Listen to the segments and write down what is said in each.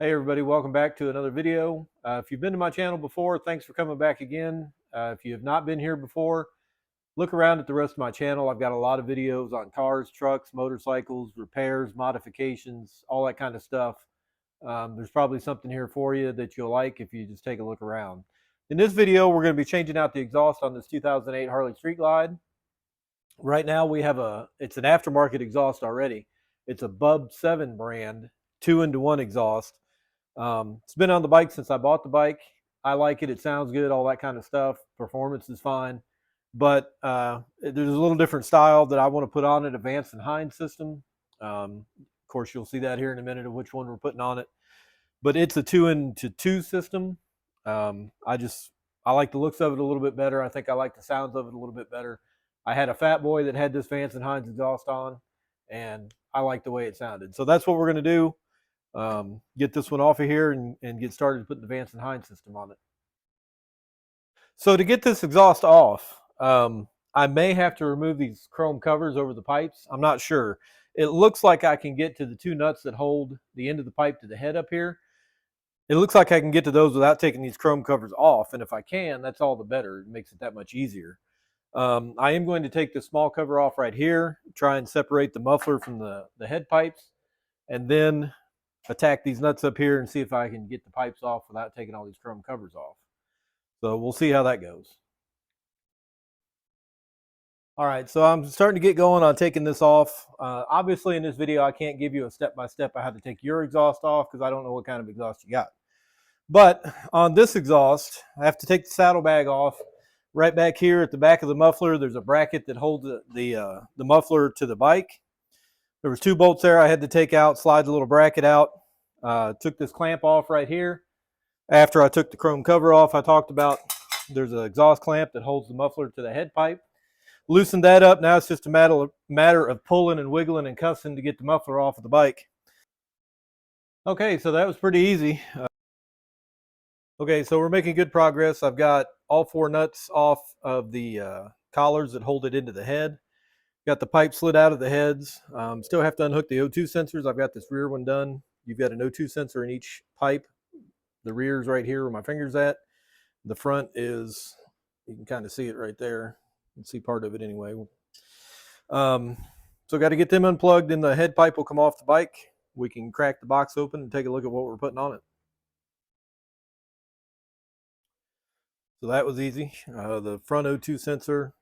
Hey everybody, welcome back to another video. If you've been to my channel before, thanks for coming back again. If you have not been here before, look around at the rest of my channel. I've got a lot of videos on cars, trucks, motorcycles, repairs, modifications, all that kind of stuff. There's probably something here for you that you'll like if you just take a look around. In this video, we're going to be changing out the exhaust on this 2008 Harley Street Glide. Right now we have it's an aftermarket exhaust already. It's a Bub 7 brand, 2-into-1 exhaust. It's been on the bike since I bought the bike. I like it. It sounds good, all that kind of stuff. Performance is fine. But there's a little different style that I want to put on it, a Vance Hines system. Of course, you'll see that here in a minute of which one we're putting on it. But it's a 2-into-2 system. I like the looks of it a little bit better. I think I like the sounds of it a little bit better. I had a Fat Boy that had this Vance Hines exhaust on, and I like the way it sounded. So that's what we're going to do. Get this one off of here and get started putting the Vance Hines system on it. So to get this exhaust off, I may have to remove these chrome covers over the pipes. I'm not sure. It looks like I can get to the two nuts that hold the end of the pipe to the head up here. It looks like I can get to those without taking these chrome covers off, and if I can, that's all the better. It makes it that much easier. I am going to take the small cover off right here, try and separate the muffler from the head pipes, and then attack these nuts up here and see if I can get the pipes off without taking all these chrome covers off. So we'll see how that goes. All right, so I'm starting to get going on taking this off. Obviously in this video, I can't give you a step-by-step on how to take your exhaust off because I don't know what kind of exhaust you got. But on this exhaust, I have to take the saddlebag off. Right back here at the back of the muffler, there's a bracket that holds the muffler to the bike. There was 2 bolts there I had to take out, slide the little bracket out. Took this clamp off right here. After I took the chrome cover off, I talked about there's an exhaust clamp that holds the muffler to the head pipe. Loosened that up. Now it's just a matter of pulling and wiggling and cussing to get the muffler off of the bike. Okay, so that was pretty easy. Okay, so we're making good progress. I've got all 4 nuts off of the collars that hold it into the head. Got the pipe slid out of the heads. Still have to unhook the O2 sensors. I've got this rear one done. You've got an O2 sensor in each pipe. The rear is right here where my finger's at. The front is, you can kind of see it right there. You can see part of it anyway. So got to get them unplugged, and the head pipe will come off the bike. We can crack the box open and take a look at what we're putting on it. So that was easy. The front O2 sensor,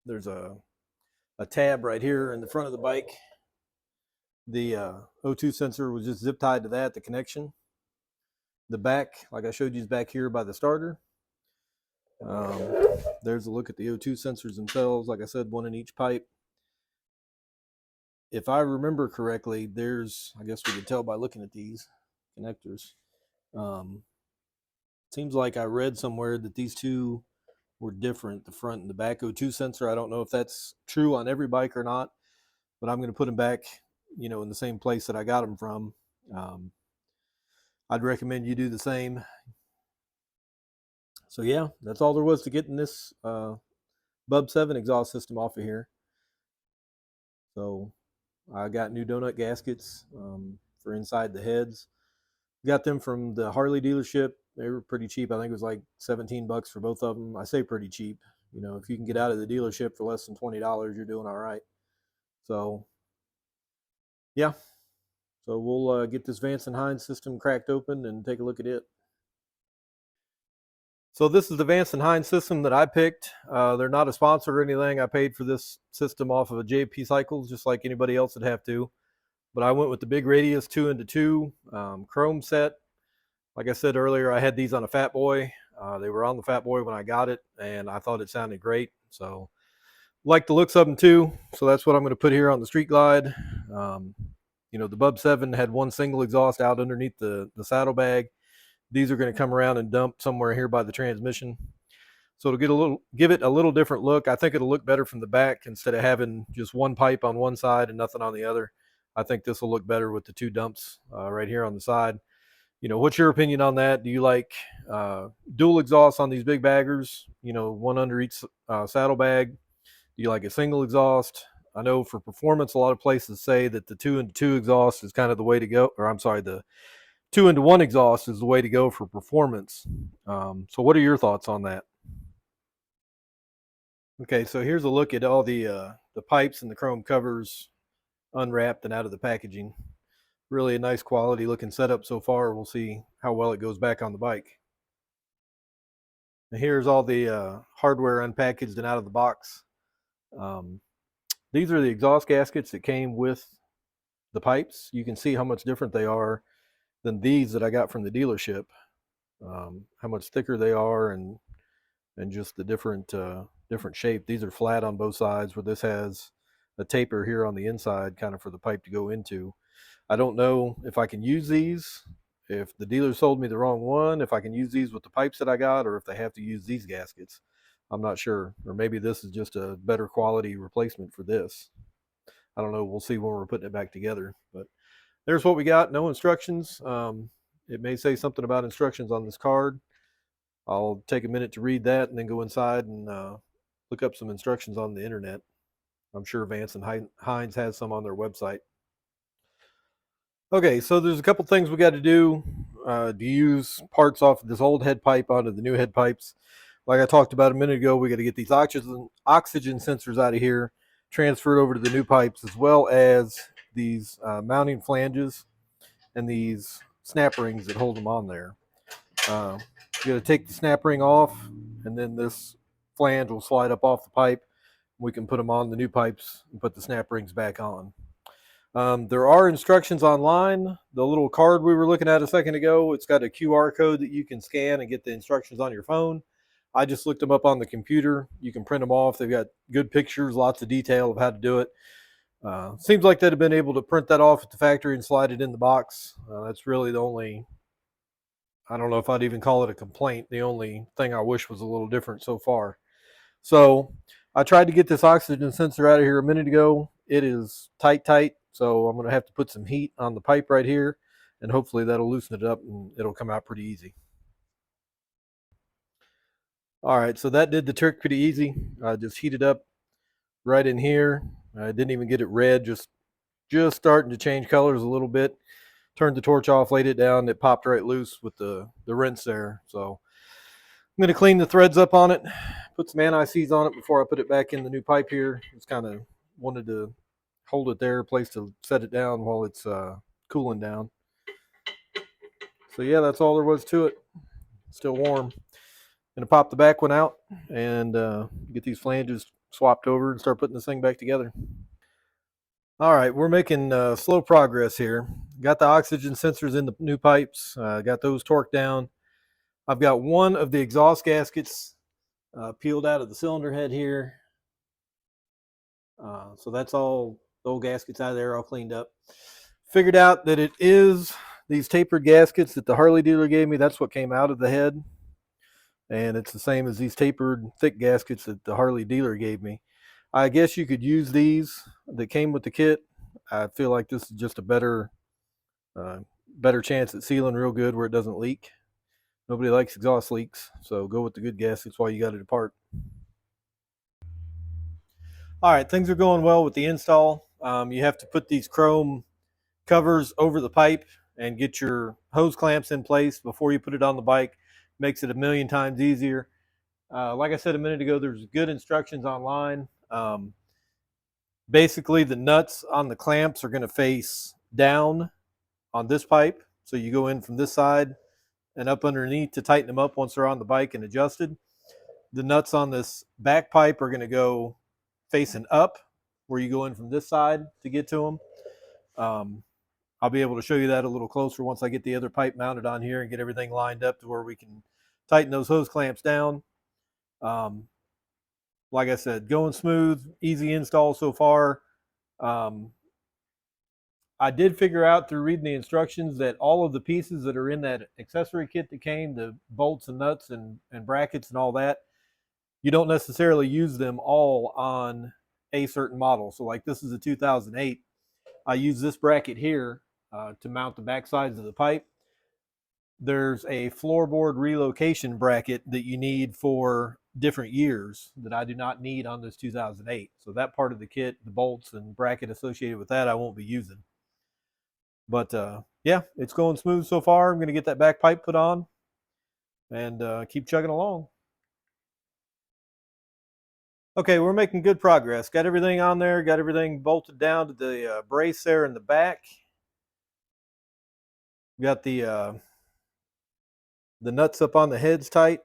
there's a tab right here in the front of the bike. The O2 sensor was just zip tied to that, the connection. The back, like I showed you, is back here by the starter. There's a look at the O2 sensors themselves. Like I said, 1 in each pipe. If I remember correctly, I guess we could tell by looking at these connectors. Seems like I read somewhere that these 2 were different, the front and the back O2 sensor. I don't know if that's true on every bike or not, but I'm going to put them back, in the same place that I got them from. I'd recommend you do the same. So yeah, that's all there was to getting this Bub 7 exhaust system off of here. So I got new donut gaskets for inside the heads. Got them from the Harley dealership. They were pretty cheap. I think it was like 17 bucks for both of them. I say pretty cheap. If you can get out of the dealership for less than $20, you're doing all right. So yeah. So we'll get this Vance Hines system cracked open and take a look at it. So this is the Vance Hines system that I picked. They're not a sponsor or anything. I paid for this system off of a JP Cycles, just like anybody else would have to. But I went with the Big Radius 2-into-2 chrome set. Like I said earlier, I had these on a Fat Boy. They were on the Fat Boy when I got it, and I thought it sounded great. So like the looks of them too. So that's what I'm going to put here on the Street Glide. The Bub 7 had 1 single exhaust out underneath the saddlebag. These are going to come around and dump somewhere here by the transmission. So it'll give it a little different look. I think it'll look better from the back instead of having just 1 pipe on one side and nothing on the other. I think this will look better with the 2 dumps right here on the side. What's your opinion on that? Do you like dual exhausts on these big baggers? 1 under each saddlebag. Do you like a single exhaust? I know for performance, a lot of places say that the 2-into-2 exhaust is kind of the way to go. Or I'm sorry, the 2-into-1 exhaust is the way to go for performance. So what are your thoughts on that? Okay, so here's a look at all the pipes and the chrome covers unwrapped and out of the packaging. Really a nice quality looking setup so far. We'll see how well it goes back on the bike. And here's all the hardware unpackaged and out of the box. These are the exhaust gaskets that came with the pipes. You can see how much different they are than these that I got from the dealership. How much thicker they are, and just the different shape. These are flat on both sides, where this has a taper here on the inside, kind of for the pipe to go into. I don't know if I can use these, if the dealer sold me the wrong one, if I can use these with the pipes that I got, or if they have to use these gaskets. I'm not sure. Or maybe this is just a better quality replacement for this. I don't know. We'll see when we're putting it back together. But there's what we got. No instructions. It may say something about instructions on this card. I'll take a minute to read that and then go inside and look up some instructions on the internet. I'm sure Vance and Hines has some on their website. Okay, so there's a couple things we got to do to use parts off of this old head pipe onto the new head pipes. Like I talked about a minute ago, we got to get these oxygen sensors out of here, transferred over to the new pipes, as well as these mounting flanges and these snap rings that hold them on there. You got to take the snap ring off, and then this flange will slide up off the pipe. We can put them on the new pipes and put the snap rings back on. There are instructions online. The little card we were looking at a second ago, it's got a QR code that you can scan and get the instructions on your phone. I just looked them up on the computer. You can print them off. They've got good pictures, lots of detail of how to do it. Seems like they'd have been able to print that off at the factory and slide it in the box. That's really the only, I don't know if I'd even call it a complaint. The only thing I wish was a little different so far. So I tried to get this oxygen sensor out of here a minute ago. It is tight. So I'm going to have to put some heat on the pipe right here, and hopefully that'll loosen it up and it'll come out pretty easy. All right, so that did the trick pretty easy. I just heated up right in here. I didn't even get it red, just starting to change colors a little bit. Turned the torch off, laid it down, it popped right loose with the rinse there. So I'm going to clean the threads up on it, put some anti-seize on it before I put it back in the new pipe here. Just kind of wanted to hold it there, a place to set it down while it's cooling down. So yeah, that's all there was to it. Still warm. Gonna pop the back one out and get these flanges swapped over and start putting this thing back together. All right, we're making slow progress here. Got the oxygen sensors in the new pipes, got those torqued down. I've got one of the exhaust gaskets peeled out of the cylinder head here. So that's all, the old gaskets out of there, all cleaned up. Figured out that it is these tapered gaskets that the Harley dealer gave me. That's what came out of the head. And it's the same as these tapered thick gaskets that the Harley dealer gave me. I guess you could use these that came with the kit. I feel like this is just a better chance at sealing real good where it doesn't leak. Nobody likes exhaust leaks, so go with the good gaskets while you got it apart. All right, things are going well with the install. You have to put these chrome covers over the pipe and get your hose clamps in place before you put it on the bike. Makes it a million times easier. Like I said a minute ago, there's good instructions online. Basically, the nuts on the clamps are going to face down on this pipe. So you go in from this side and up underneath to tighten them up once they're on the bike and adjusted. The nuts on this back pipe are going to go facing up, where you go in from this side to get to them. I'll be able to show you that a little closer once I get the other pipe mounted on here and get everything lined up to where we can tighten those hose clamps down. Like I said, going smooth, easy install so far. I did figure out through reading the instructions that all of the pieces that are in that accessory kit that came, the bolts and nuts and brackets and all that, you don't necessarily use them all on a certain model. So like this is a 2008. I use this bracket here to mount the back sides of the pipe. There's a floorboard relocation bracket that you need for different years that I do not need on this 2008. So that part of the kit, the bolts and bracket associated with that, I won't be using. But yeah, it's going smooth so far. I'm going to get that back pipe put on and keep chugging along. Okay, we're making good progress. Got everything on there, got everything bolted down to the brace there in the back. Got the nuts up on the heads tight.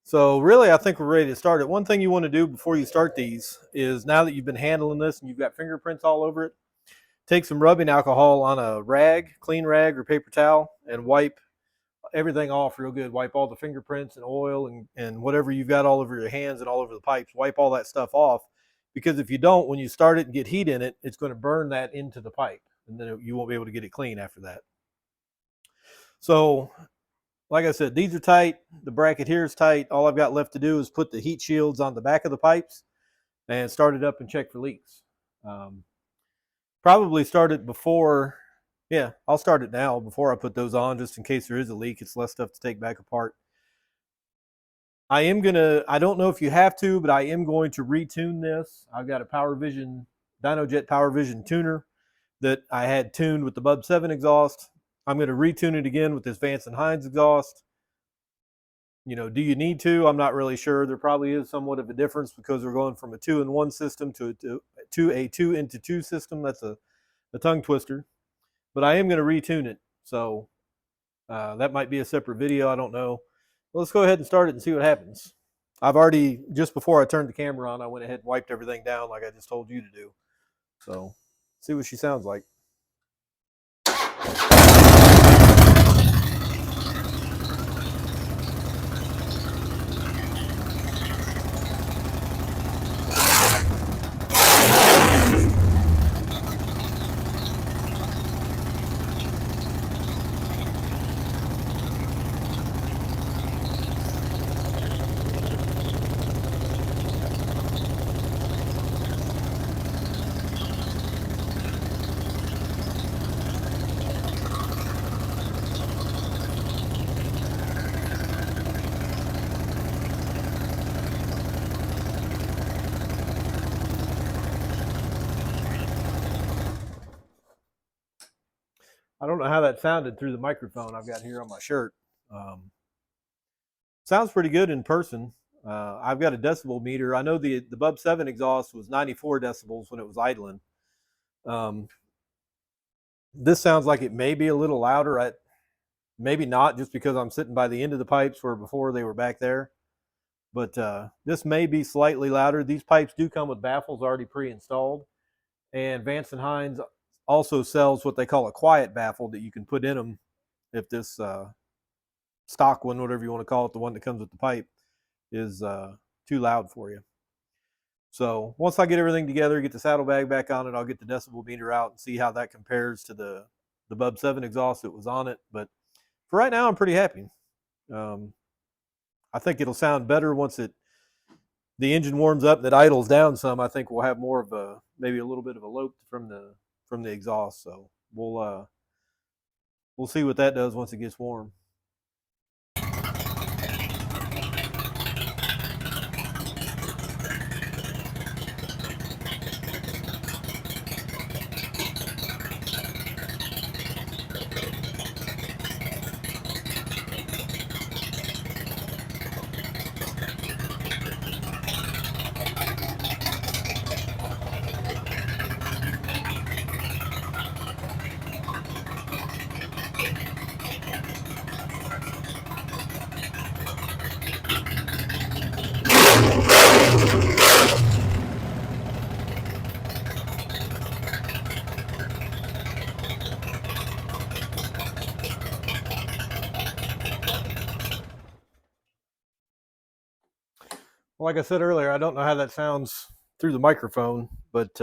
So really, I think we're ready to start it. One thing you want to do before you start these is, now that you've been handling this and you've got fingerprints all over it, take some rubbing alcohol on a rag, clean rag or paper towel, and wipe everything off real good. Wipe all the fingerprints and oil and whatever you've got all over your hands and all over the pipes. Wipe all that stuff off, because if you don't, when you start it and get heat in it, it's going to burn that into the pipe, and then you won't be able to get it clean after that. So like I said, these are tight. The bracket here is tight. All I've got left to do is put the heat shields on the back of the pipes and start it up and check for leaks. Probably start it before, yeah, I'll start it now before I put those on, just in case there is a leak. It's less stuff to take back apart. I don't know if you have to, but I am going to retune this. I've got a Dynojet Power Vision tuner that I had tuned with the Bub 7 exhaust. I'm going to retune it again with this Vance Hines exhaust. Do you need to? I'm not really sure. There probably is somewhat of a difference, because we're going from a 2-in-1 system to a 2-into-2 system. That's a tongue twister. But I am going to retune it. So that might be a separate video. I don't know. Well, let's go ahead and start it and see what happens. I've already, just before I turned the camera on, I went ahead and wiped everything down like I just told you to do. So see what she sounds like. I don't know how that sounded through the microphone I've got here on my shirt. Sounds pretty good in person. I've got a decibel meter. I know the Bub 7 exhaust was 94 decibels when it was idling. This sounds like it may be a little louder. Maybe not, just because I'm sitting by the end of the pipes where before they were back there. But this may be slightly louder. These pipes do come with baffles already pre-installed. And Vance & Hines also sells what they call a quiet baffle that you can put in them if this stock one, whatever you want to call it, the one that comes with the pipe, is too loud for you. So once I get everything together, get the saddlebag back on it, I'll get the decibel meter out and see how that compares to the Bub 7 exhaust that was on it. But for right now, I'm pretty happy. I think it'll sound better once the engine warms up and it idles down some. I think we'll have more of maybe a little bit of a lope from the exhaust. So we'll see what that does once it gets warm. Like I said earlier, I don't know how that sounds through the microphone, but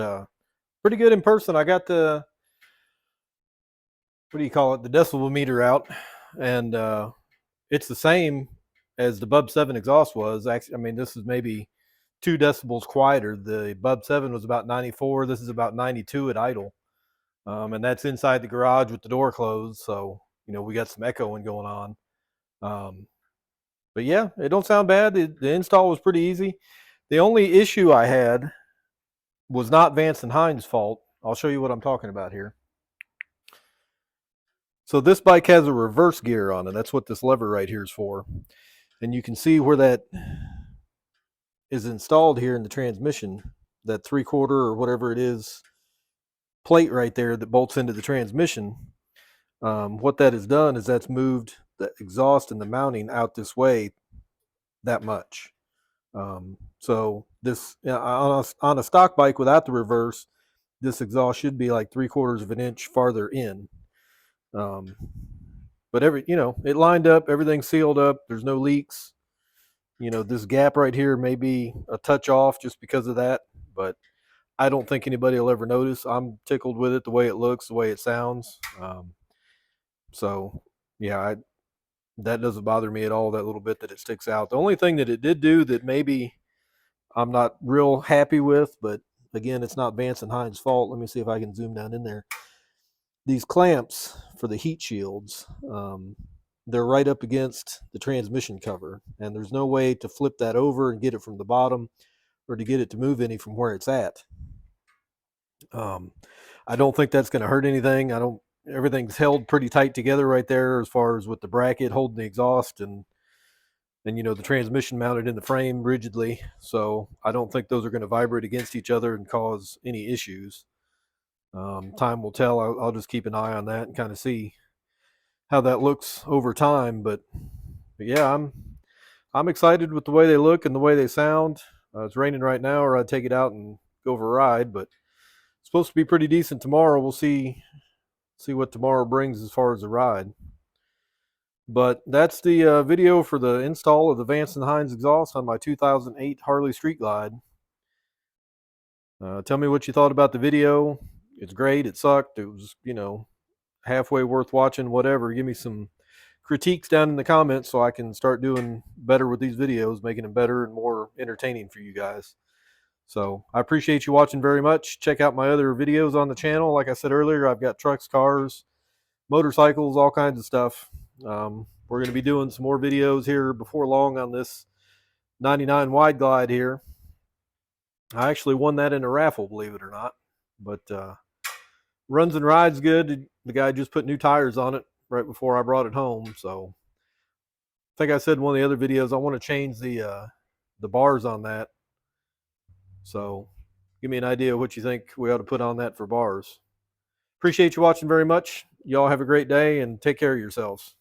pretty good in person. I got the, what do you call it, the decibel meter out, and it's the same as the Bub 7 exhaust was. Actually, I mean, this is maybe 2 decibels quieter. The Bub 7 was about 94. This is about 92 at idle. And that's inside the garage with the door closed. So, we got some echoing going on. But yeah, it don't sound bad. The install was pretty easy. The only issue I had was not Vance & Hines' fault. I'll show you what I'm talking about here. So this bike has a reverse gear on it. That's what this lever right here is for. And you can see where that is installed here in the transmission, that 3/4 or whatever it is plate right there that bolts into the transmission. What that has done is that's moved the exhaust and the mounting out this way that much. So this on a stock bike without the reverse, this exhaust should be like 3/4 of an inch farther in. But it lined up, everything's sealed up. There's no leaks. This gap right here may be a touch off just because of that, but I don't think anybody will ever notice. I'm tickled with it, the way it looks, the way it sounds. So yeah, that doesn't bother me at all, that little bit that it sticks out. The only thing that it did do that maybe I'm not real happy with, but again, it's not Vance and Hines' fault. Let me see if I can zoom down in there. These clamps for the heat shields, they're right up against the transmission cover, and there's no way to flip that over and get it from the bottom or to get it to move any from where it's at. I don't think that's going to hurt anything. Everything's held pretty tight together right there as far as with the bracket holding the exhaust and the transmission mounted in the frame rigidly. So I don't think those are going to vibrate against each other and cause any issues. Time will tell. I'll just keep an eye on that and kind of see how that looks over time. But yeah, I'm excited with the way they look and the way they sound. It's raining right now, or I'd take it out and go for a ride. But it's supposed to be pretty decent tomorrow. We'll see what tomorrow brings as far as the ride. But that's the video for the install of the Vance and Hines exhaust on my 2008 Harley Street Glide. Tell me what you thought about the video. It's great. It sucked. It was, halfway worth watching, whatever. Give me some critiques down in the comments so I can start doing better with these videos, making them better and more entertaining for you guys. So I appreciate you watching very much. Check out my other videos on the channel. Like I said earlier, I've got trucks, cars, motorcycles, all kinds of stuff. We're going to be doing some more videos here before long on this 99 wide glide here. I actually won that in a raffle, believe it or not. But runs and rides good. The guy just put new tires on it right before I brought it home. So I think I said in one of the other videos I want to change the bars on that. So give me an idea of what you think we ought to put on that for bars. Appreciate you watching very much. Y'all have a great day and take care of yourselves.